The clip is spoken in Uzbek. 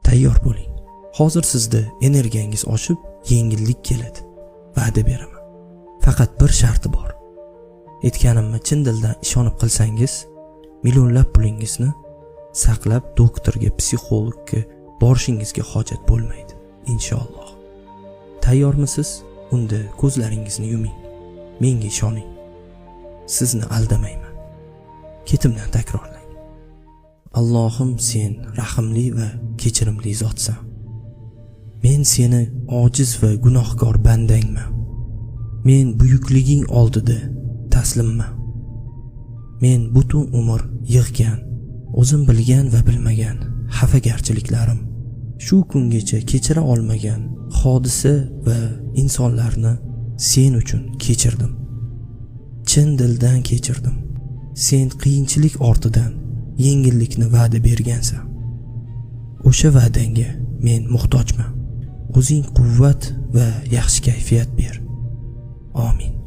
Tayyor bo'ling. Hozir sizda energiyangiz oshib, yengillik keladi. Va'da beraman. Faqat bir sharti bor. Aytganimni chin dildan ishonib qilsangiz, millionlab pulingizni saqlab doktorga, psixologga borishingizga hojat bo'lmaydi, inshaalloh. Tayyormisiz? Unda ko'zlaringizni yuming. Menga ishoning. Sizni aldamayman. Ketimdan takrorlang. Allohim, sen rahimli va kechirimli zotsan. Men seni ojiz va gunohkor bandangman. Men buyukliging oldida taslimman. Men butun umr yig'gan, o'zim bilgan va bilmagan xafagarchiliklarim, shu kungacha kechira olmagan hodisa va insonlarni sen uchun kechirdim. Chin dildan kechirdim. Sen qiyinchilik ortidan yengillikni va'da bergansan. O'sha va'dangga men muhtojman. O'zing quvvat va yaxshi kayfiyat ber. Amin.